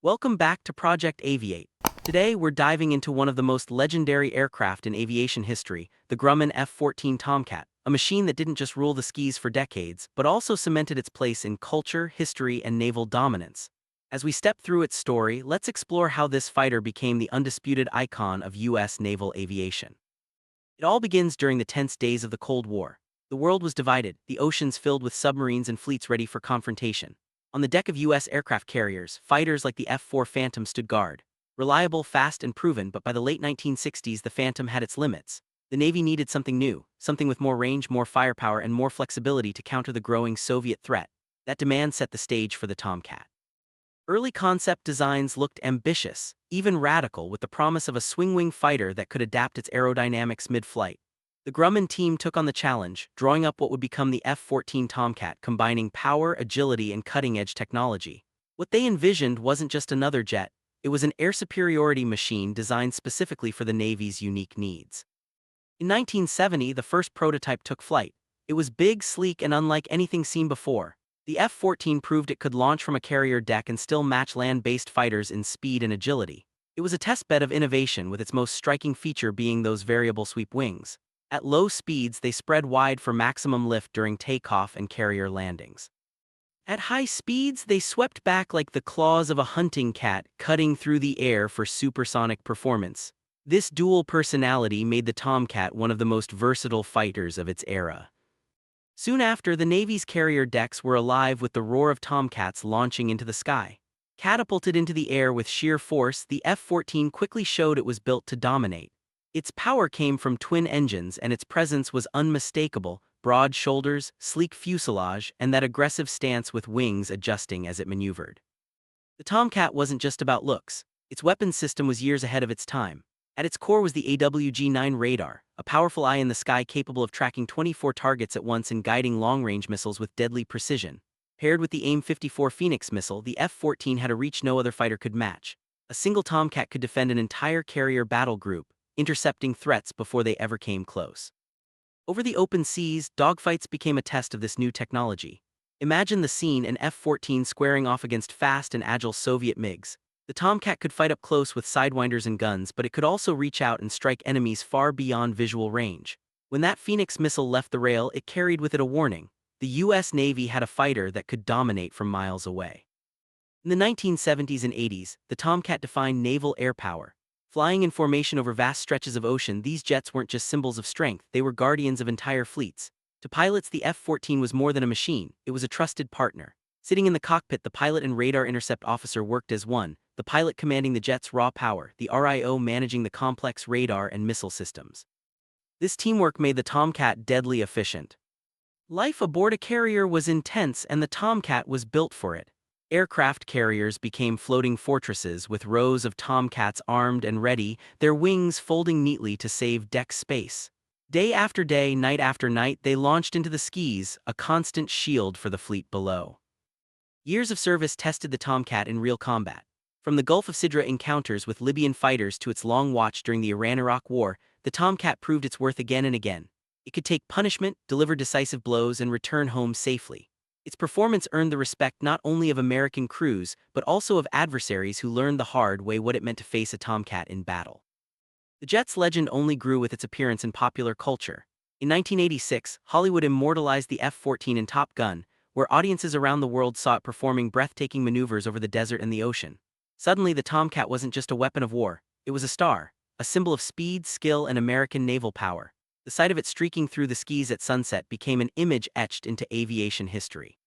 Welcome back to Project Aviate. Today, we're diving into one of the most legendary aircraft in aviation history, the Grumman F-14 Tomcat, a machine that didn't just rule the skies for decades, but also cemented its place in culture, history, and naval dominance. As we step through its story, let's explore how this fighter became the undisputed icon of U.S. naval aviation. It all begins during the tense days of the Cold War. The world was divided, the oceans filled with submarines and fleets ready for confrontation. On the deck of U.S. aircraft carriers, fighters like the F-4 Phantom stood guard. Reliable, fast, and proven, but by the late 1960s the Phantom had its limits. The Navy needed something new, something with more range, more firepower, and more flexibility to counter the growing Soviet threat. That demand set the stage for the Tomcat. Early concept designs looked ambitious, even radical, with the promise of a swing-wing fighter that could adapt its aerodynamics mid-flight. The Grumman team took on the challenge, drawing up what would become the F-14 Tomcat, combining power, agility, and cutting-edge technology. What they envisioned wasn't just another jet, it was an air superiority machine designed specifically for the Navy's unique needs. In 1970, the first prototype took flight. It was big, sleek, and unlike anything seen before. The F-14 proved it could launch from a carrier deck and still match land-based fighters in speed and agility. It was a testbed of innovation, with its most striking feature being those variable sweep wings. At low speeds, they spread wide for maximum lift during takeoff and carrier landings. At high speeds, they swept back like the claws of a hunting cat, cutting through the air for supersonic performance. This dual personality made the Tomcat one of the most versatile fighters of its era. Soon after, the Navy's carrier decks were alive with the roar of Tomcats launching into the sky. Catapulted into the air with sheer force, the F-14 quickly showed it was built to dominate. Its power came from twin engines, and its presence was unmistakable: broad shoulders, sleek fuselage, and that aggressive stance with wings adjusting as it maneuvered. The Tomcat wasn't just about looks. Its weapons system was years ahead of its time. At its core was the AWG-9 radar, a powerful eye in the sky capable of tracking 24 targets at once and guiding long-range missiles with deadly precision. Paired with the AIM-54 Phoenix missile, the F-14 had a reach no other fighter could match. A single Tomcat could defend an entire carrier battle group, intercepting threats before they ever came close. Over the open seas, dogfights became a test of this new technology. Imagine the scene: an F-14 squaring off against fast and agile Soviet MiGs. The Tomcat could fight up close with sidewinders and guns, but it could also reach out and strike enemies far beyond visual range. When that Phoenix missile left the rail, it carried with it a warning. The U.S. Navy had a fighter that could dominate from miles away. In the 1970s and 80s, the Tomcat defined naval air power. Flying in formation over vast stretches of ocean, these jets weren't just symbols of strength, they were guardians of entire fleets. To pilots, the F-14 was more than a machine, it was a trusted partner. Sitting in the cockpit, the pilot and radar intercept officer worked as one, the pilot commanding the jet's raw power, the RIO managing the complex radar and missile systems. This teamwork made the Tomcat deadly efficient. Life aboard a carrier was intense, and the Tomcat was built for it. Aircraft carriers became floating fortresses with rows of Tomcats armed and ready, their wings folding neatly to save deck space. Day after day, night after night, they launched into the skies, a constant shield for the fleet below. Years of service tested the Tomcat in real combat. From the Gulf of Sidra encounters with Libyan fighters to its long watch during the Iran-Iraq War, the Tomcat proved its worth again and again. It could take punishment, deliver decisive blows, and return home safely. Its performance earned the respect not only of American crews, but also of adversaries who learned the hard way what it meant to face a Tomcat in battle. The jet's legend only grew with its appearance in popular culture. In 1986, Hollywood immortalized the F-14 in Top Gun, where audiences around the world saw it performing breathtaking maneuvers over the desert and the ocean. Suddenly, the Tomcat wasn't just a weapon of war, it was a star, a symbol of speed, skill, and American naval power. The sight of it streaking through the skies at sunset became an image etched into aviation history.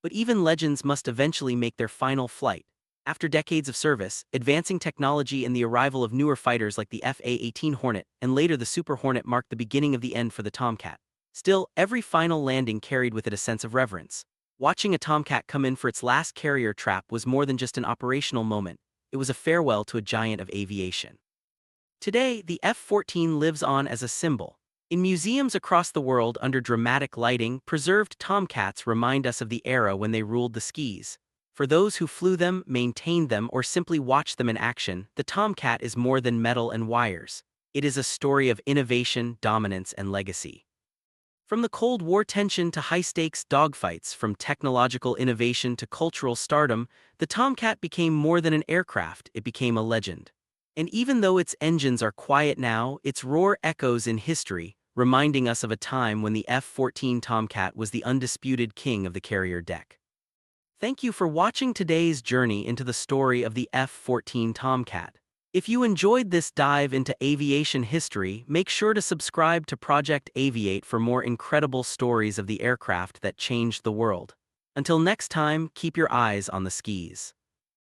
But even legends must eventually make their final flight. After decades of service, advancing technology, and the arrival of newer fighters like the F-A-18 Hornet and later the Super Hornet marked the beginning of the end for the Tomcat. Still, every final landing carried with it a sense of reverence. Watching a Tomcat come in for its last carrier trap was more than just an operational moment, it was a farewell to a giant of aviation. Today, the F-14 lives on as a symbol. In museums across the world under dramatic lighting, preserved Tomcats remind us of the era when they ruled the skies. For those who flew them, maintained them, or simply watched them in action, the Tomcat is more than metal and wires. It is a story of innovation, dominance, and legacy. From the Cold War tension to high-stakes dogfights, from technological innovation to cultural stardom, the Tomcat became more than an aircraft, it became a legend. And even though its engines are quiet now, its roar echoes in history, reminding us of a time when the F-14 Tomcat was the undisputed king of the carrier deck. Thank you for watching today's journey into the story of the F-14 Tomcat. If you enjoyed this dive into aviation history, make sure to subscribe to Project Aviate for more incredible stories of the aircraft that changed the world. Until next time, keep your eyes on the skis.